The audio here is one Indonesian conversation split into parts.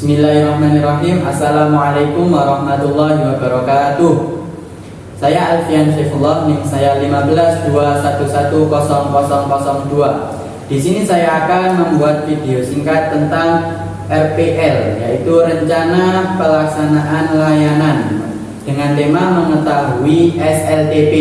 Bismillahirrahmanirrahim. Assalamualaikum warahmatullahi wabarakatuh. Saya Alfian Saifullah, NIM saya 1521110002. Di sini saya akan membuat video singkat tentang RPL, yaitu Rencana Pelaksanaan Layanan, dengan tema mengetahui SLTP.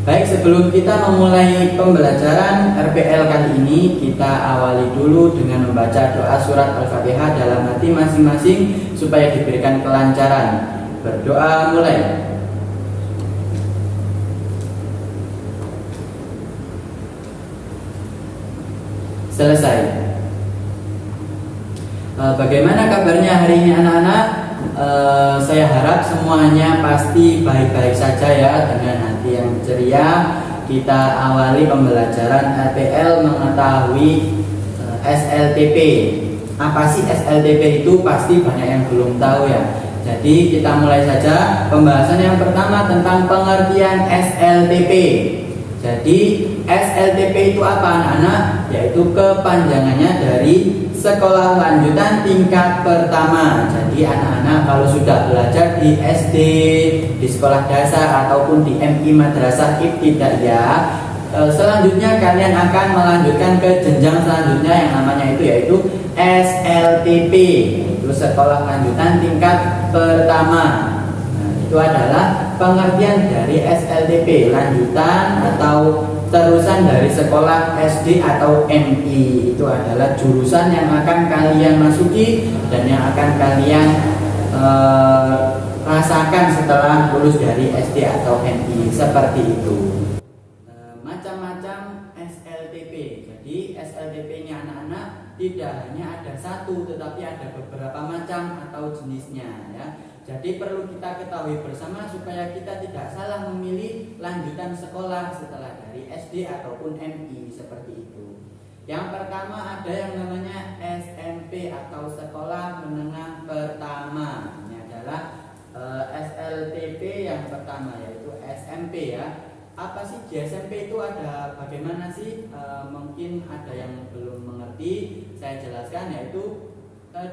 Baik, sebelum kita memulai pembelajaran RPL kali ini, kita awali dulu dengan membaca doa surat Al-Fatihah dalam hati masing-masing supaya diberikan kelancaran. Berdoa mulai. Selesai. Bagaimana kabarnya hari ini anak-anak? Saya harap semuanya pasti baik-baik saja ya. Dengan hati yang ceria kita awali pembelajaran RPL mengetahui SLTP. Apa sih SLTP itu? Pasti banyak yang belum tahu ya. Jadi kita mulai saja pembahasan yang pertama tentang pengertian SLTP. Jadi SLTP itu apa anak-anak? Yaitu kepanjangannya dari sekolah lanjutan tingkat pertama. Jadi anak-anak kalau sudah belajar di SD, di sekolah dasar ataupun di MI Madrasah Ibtidaiyah, selanjutnya kalian akan melanjutkan ke jenjang selanjutnya yang namanya yaitu SLTP, itu sekolah lanjutan tingkat pertama. Nah, itu adalah pengertian dari SLTP, lanjutan atau terusan dari sekolah SD atau MI. Itu adalah jurusan yang akan kalian masuki dan yang akan kalian rasakan setelah lulus dari SD atau MI, seperti itu. Macam-macam SLTP. Jadi SLTP-nya anak-anak tidak hanya ada satu, tetapi ada beberapa macam atau jenisnya ya. Jadi perlu kita ketahui bersama supaya kita tidak salah memilih lanjutan sekolah setelah dari SD ataupun MI, seperti itu. Yang pertama ada yang namanya SMP atau sekolah menengah pertama. Ini adalah SLTP yang pertama, yaitu SMP ya. Apa sih di SMP itu ada bagaimana sih? Mungkin ada yang belum mengerti, saya jelaskan, yaitu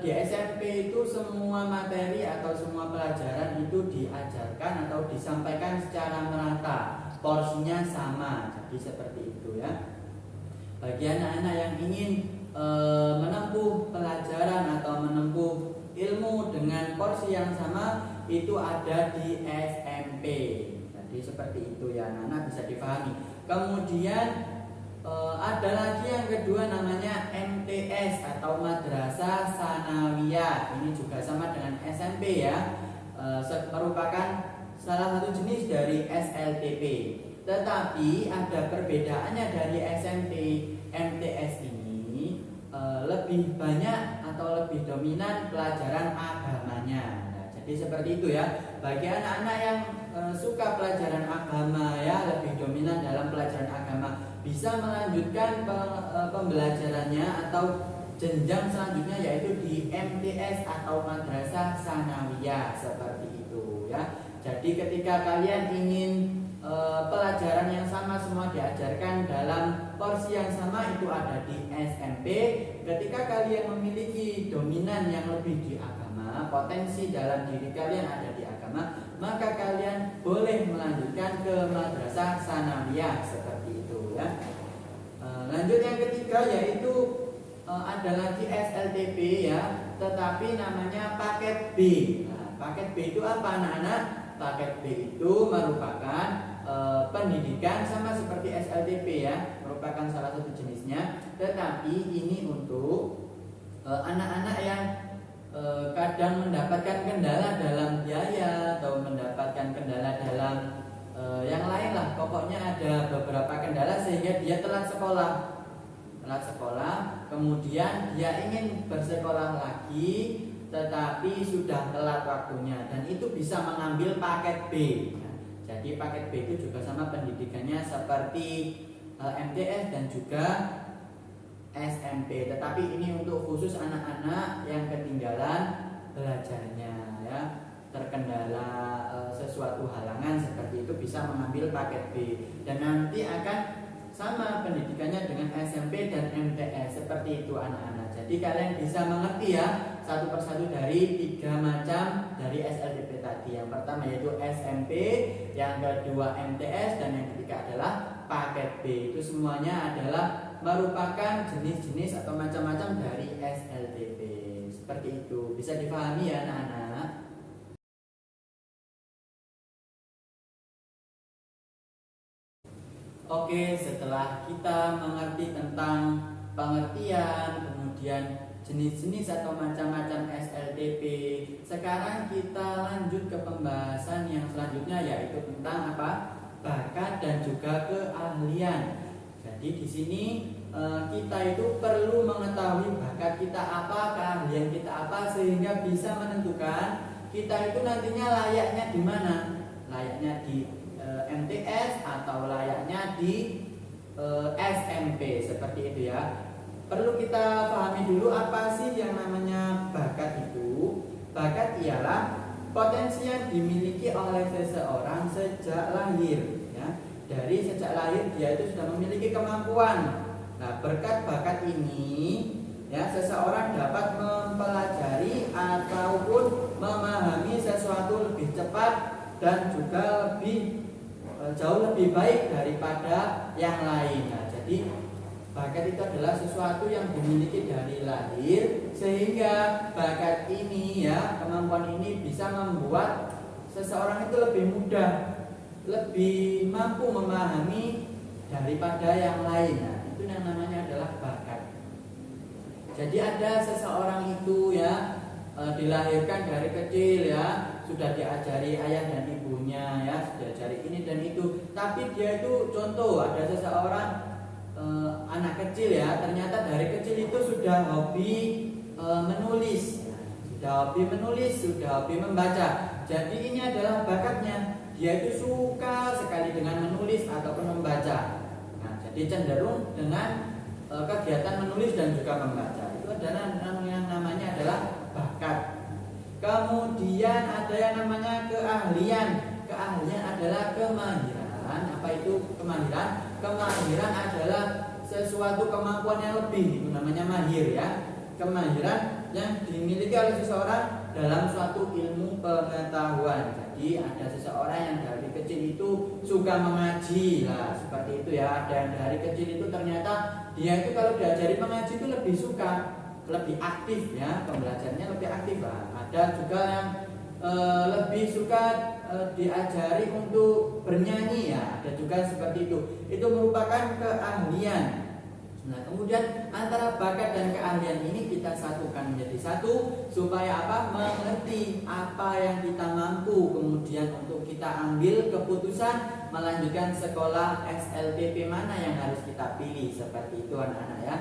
di SMP itu semua materi atau semua pelajaran itu diajarkan atau disampaikan secara merata, porsinya sama. Jadi seperti itu ya. Bagi anak-anak yang ingin menempuh pelajaran atau menempuh ilmu dengan porsi yang sama, itu ada di SMP. Jadi seperti itu ya, anak-anak bisa dipahami. Kemudian ada lagi yang kedua namanya MTS atau Madrasah Sanawiyah. Ini juga sama dengan SMP ya, merupakan salah satu jenis dari SLTP. Tetapi ada perbedaannya dari SMP. MTS ini lebih banyak atau lebih dominan pelajaran agamanya. Nah, jadi seperti itu ya. Bagi anak-anak yang suka pelajaran agama ya, lebih dominan dalam pelajaran agama, bisa melanjutkan pembelajarannya atau jenjang selanjutnya yaitu di MTS atau Madrasah Sanawiyah, seperti itu ya. Jadi ketika kalian ingin pelajaran yang sama semua diajarkan dalam porsi yang sama, itu ada di SMP. Ketika kalian memiliki dominan yang lebih di agama, potensi dalam diri kalian ada di agama, maka kalian boleh melanjutkan ke Madrasah Sanawiyah, seperti itu ya. Lanjut yang ketiga yaitu ada lagi SLTP ya, tetapi namanya paket B. Nah, paket B itu apa anak-anak? Paket B itu merupakan pendidikan sama seperti SLTP ya, merupakan salah satu jenisnya. Tetapi ini untuk anak-anak yang kadang mendapatkan kendala dalam biaya atau mendapatkan kendala dalam yang lain lah. Pokoknya ada beberapa kendala sehingga dia telat sekolah, kemudian dia ingin bersekolah lagi tetapi sudah telat waktunya, dan itu bisa mengambil paket B. Jadi paket B itu juga sama pendidikannya seperti MTS dan juga SMP, tetapi ini untuk khusus anak-anak yang ketinggalan belajarnya ya, terkendala sesuatu halangan seperti itu, bisa mengambil paket B dan nanti akan sama pendidikannya dengan SMP dan MTS, seperti itu anak-anak. Jadi kalian bisa mengerti ya, satu persatu dari 3 macam dari SLDP tadi. Yang pertama yaitu SMP, yang kedua MTS, dan yang ketiga adalah paket B. Itu semuanya adalah merupakan jenis-jenis atau macam-macam dari SLDP. Seperti itu, bisa dipahami ya anak-anak. Oke, setelah kita mengerti tentang pengertian, kemudian jenis-jenis atau macam-macam SLDP, sekarang kita lanjut ke pembahasan yang selanjutnya, yaitu tentang apa? Bakat dan juga keahlian. Jadi di sini kita itu perlu mengetahui bakat kita apa, keahlian kita apa, sehingga bisa menentukan kita itu nantinya layaknya di mana? Layaknya di MTS atau layaknya di SMP, seperti itu ya. Perlu kita pahami dulu apa sih yang namanya bakat itu. Bakat ialah potensi yang dimiliki oleh seseorang sejak lahir ya. Dari sejak lahir dia itu sudah memiliki kemampuan. Nah, berkat bakat ini ya, seseorang dapat mempelajari ataupun memahami sesuatu lebih cepat dan juga jauh lebih baik daripada yang lain. Nah, jadi bakat itu adalah sesuatu yang dimiliki dari lahir, sehingga bakat ini ya, kemampuan ini bisa membuat seseorang itu lebih mudah, lebih mampu memahami daripada yang lain. Nah, itu yang namanya adalah bakat. Jadi ada seseorang itu ya, dilahirkan dari kecil ya, sudah diajari ayah dan ibunya ya, sudah diajari ini dan itu. Tapi dia itu contoh, ada seseorang anak kecil ya, ternyata dari kecil itu sudah hobi menulis, sudah hobi menulis, sudah hobi membaca. Jadi ini adalah bakatnya. Dia itu suka sekali dengan menulis ataupun membaca. Nah, jadi cenderung dengan kegiatan menulis dan juga membaca. Itu adalah yang namanya adalah bakat. Kemudian ada yang namanya keahlian. Keahlian adalah kemahiran. Apa itu kemahiran? Kemahiran adalah sesuatu kemampuan yang lebih, itu namanya mahir ya. Kemahiran yang dimiliki oleh seseorang dalam suatu ilmu pengetahuan. Jadi ada seseorang yang dari kecil itu suka mengaji. Nah, seperti itu ya. Ada yang dari kecil itu ternyata dia itu kalau diajari mengaji itu lebih suka, lebih aktif ya, pembelajarannya lebih aktif. Nah, ada juga yang lebih suka diajari untuk bernyanyi ya, ada juga seperti itu. Itu merupakan keahlian. Nah, kemudian antara bakat dan keahlian ini kita satukan menjadi satu supaya apa? Mengerti apa yang kita mampu, kemudian untuk kita ambil keputusan melanjutkan sekolah SLDP mana yang harus kita pilih, seperti itu anak-anak ya.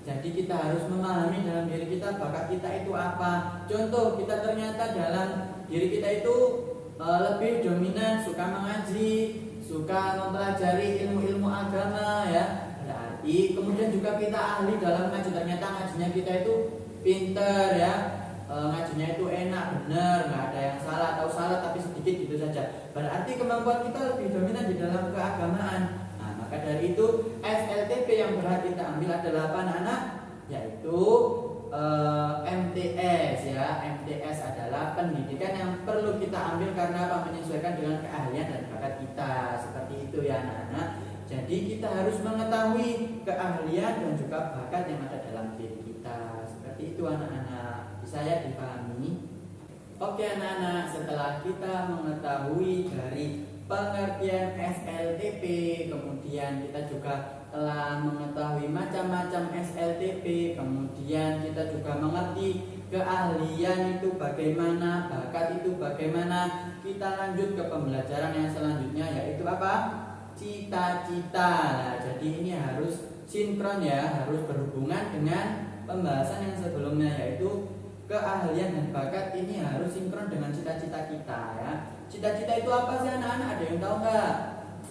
Jadi kita harus memahami dalam diri kita bakat kita itu apa. Contoh, kita ternyata dalam diri kita itu lebih dominan suka mengaji, suka mempelajari ilmu-ilmu agama ya. Berarti kemudian juga kita ahli dalam ngaji, ternyata ngajinya kita itu pinter ya, ngajinya itu enak, benar, nggak ada yang salah atau salah tapi sedikit gitu saja. Berarti kemampuan kita lebih dominan di dalam keagamaan. Maka dari itu SLTP yang berhak kita ambil adalah apa anak-anak? Yaitu MTS ya. MTS adalah pendidikan yang perlu kita ambil karena apa? Menyesuaikan dengan keahlian dan bakat kita. Seperti itu ya anak-anak. Jadi kita harus mengetahui keahlian dan juga bakat yang ada dalam diri kita. Seperti itu anak-anak. Bisa ya dipahami? Oke anak-anak, setelah kita mengetahui dari pengertian SLTP, kemudian kita juga telah mengetahui macam-macam SLTP, kemudian kita juga mengerti keahlian itu bagaimana, bakat itu bagaimana. Kita lanjut ke pembelajaran yang selanjutnya, yaitu apa? Cita-cita. Nah, jadi ini harus sinkron ya, harus berhubungan dengan pembahasan yang sebelumnya, yaitu keahlian dan bakat ini harus sinkron dengan cita-cita kita ya. Cita-cita itu apa sih anak-anak? Ada yang tahu nggak?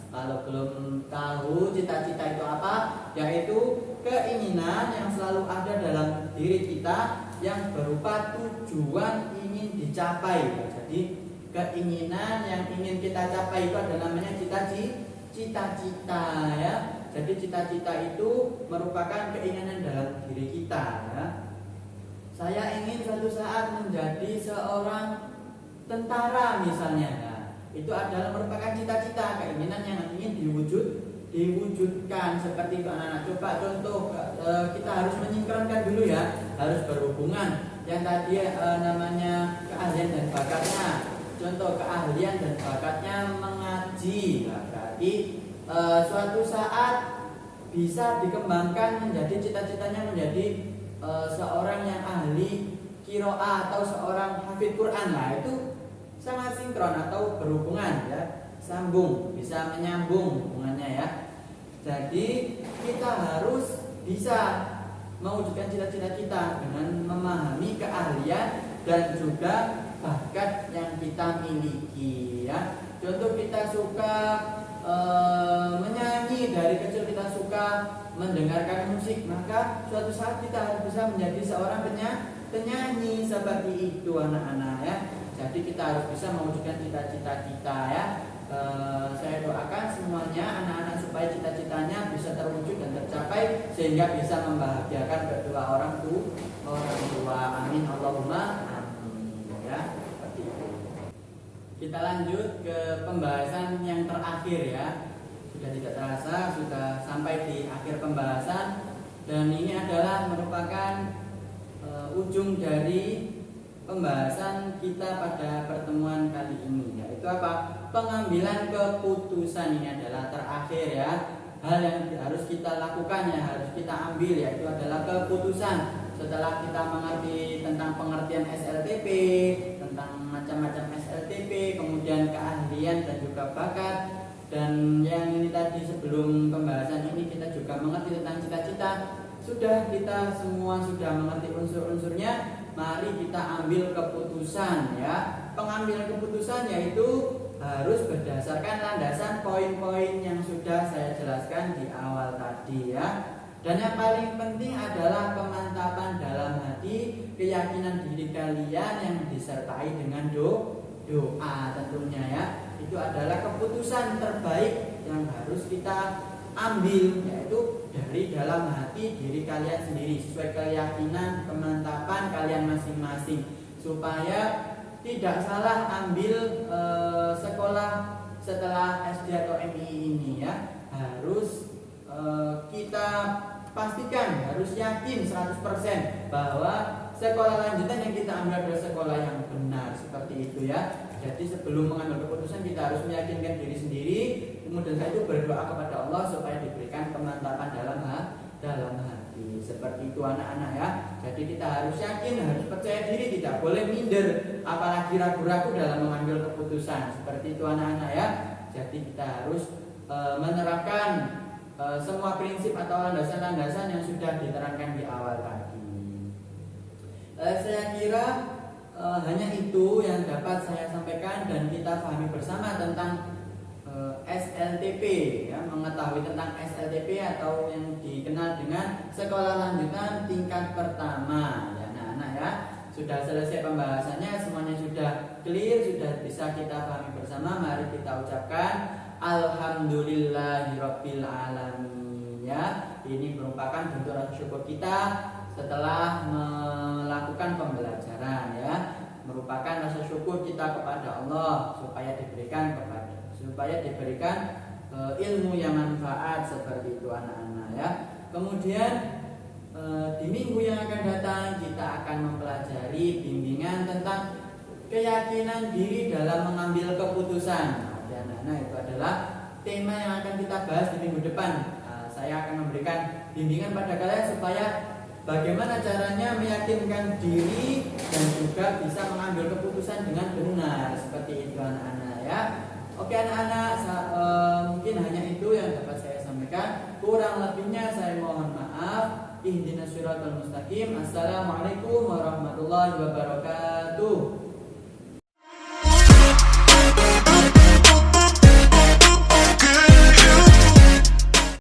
Kalau belum tahu cita-cita itu apa, yaitu keinginan yang selalu ada dalam diri kita yang berupa tujuan ingin dicapai. Jadi keinginan yang ingin kita capai itu adalah namanya cita-cita ya. Jadi cita-cita itu merupakan keinginan dalam diri kita ya. saya ingin suatu saat menjadi seorang tentara misalnya. Nah, itu adalah merupakan cita-cita, keinginan yang ingin diwujudkan seperti itu anak-anak. Coba contoh, kita harus menyingkronkan dulu ya, harus berhubungan yang tadi namanya keahlian dan bakatnya. Contoh keahlian dan bakatnya mengaji, nah, berarti suatu saat bisa dikembangkan menjadi cita-citanya menjadi seorang yang ahli qiraah atau seorang hafid Quran. Nah, itu sangat sinkron atau berhubungan ya, sambung, bisa menyambung hubungannya ya. Jadi kita harus bisa mewujudkan cita-cita kita dengan memahami keahlian dan juga bakat yang kita miliki ya. Contoh kita suka menyanyi, dari kecil kita suka mendengarkan musik, maka suatu saat kita harus bisa menjadi seorang penyanyi seperti itu anak-anak ya. Jadi kita harus bisa mewujudkan cita-cita kita ya. Saya doakan semuanya anak-anak supaya cita-citanya bisa terwujud dan tercapai sehingga bisa membahagiakan kedua orang tua. Amin Allahumma amin ya. Seperti itu. Kita lanjut ke pembahasan yang terakhir ya. Sudah tidak terasa sudah sampai di akhir pembahasan, dan ini adalah merupakan ujung dari pembahasan kita pada pertemuan kali ini, yaitu apa? Pengambilan keputusan. Ini adalah terakhir ya. Hal yang harus kita lakukan, yang harus kita ambil, yaitu adalah keputusan. Setelah kita mengerti tentang pengertian SLTP, tentang macam-macam SLTP, kemudian keahlian dan juga bakat, dan yang ini tadi sebelum pembahasan ini kita juga mengerti tentang cita-cita. Sudah kita semua sudah mengerti unsur-unsurnya, mari kita ambil keputusan ya. Pengambilan keputusan yaitu harus berdasarkan landasan poin-poin yang sudah saya jelaskan di awal tadi ya. Dan yang paling penting adalah pemantapan dalam hati, keyakinan diri kalian yang disertai dengan doa tentunya ya. Itu adalah keputusan terbaik yang harus kita ambil, yaitu dari dalam hati diri kalian sendiri, sesuai keyakinan, kemantapan kalian masing-masing, supaya tidak salah ambil sekolah setelah SD atau MI ini ya. Harus kita pastikan, harus yakin 100% bahwa sekolah lanjutan yang kita ambil adalah sekolah yang benar, seperti itu ya. Jadi sebelum mengambil keputusan kita harus meyakinkan diri sendiri, kemudian saya itu berdoa kepada Allah supaya diberikan kemantapan dalam hati. Seperti itu anak-anak ya. Jadi kita harus yakin, harus percaya diri, tidak boleh minder, apalagi ragu-ragu dalam mengambil keputusan. Seperti itu anak-anak ya. Jadi kita harus menerapkan semua prinsip atau landasan-landasan yang sudah diterangkan di awal tadi. Saya kira hanya itu yang dapat saya sampaikan dan kita pahami bersama tentang SLTP ya, mengetahui tentang SLTP atau yang dikenal dengan sekolah lanjutan tingkat pertama ya anak-anak ya. Sudah selesai pembahasannya, semuanya sudah clear, sudah bisa kita pahami bersama. Mari kita ucapkan Alhamdulillahirabbil alamin ya. Ini merupakan bentuk rasa syukur kita setelah melakukan pembelajaran ya, merupakan rasa syukur kita kepada Allah supaya diberikan ilmu yang manfaat, seperti itu anak-anak ya. Kemudian di minggu yang akan datang kita akan mempelajari bimbingan tentang keyakinan diri dalam mengambil keputusan. Anak-anak, itu adalah tema yang akan kita bahas di minggu depan. Saya akan memberikan bimbingan pada kalian supaya bagaimana caranya meyakinkan diri dan juga bisa mengambil keputusan dengan benar, seperti itu anak-anak ya. Oke anak-anak, mungkin hanya itu yang dapat saya sampaikan. Kurang lebihnya saya mohon maaf. Ihdinas siratal mustaqim. Assalamualaikum warahmatullahi wabarakatuh.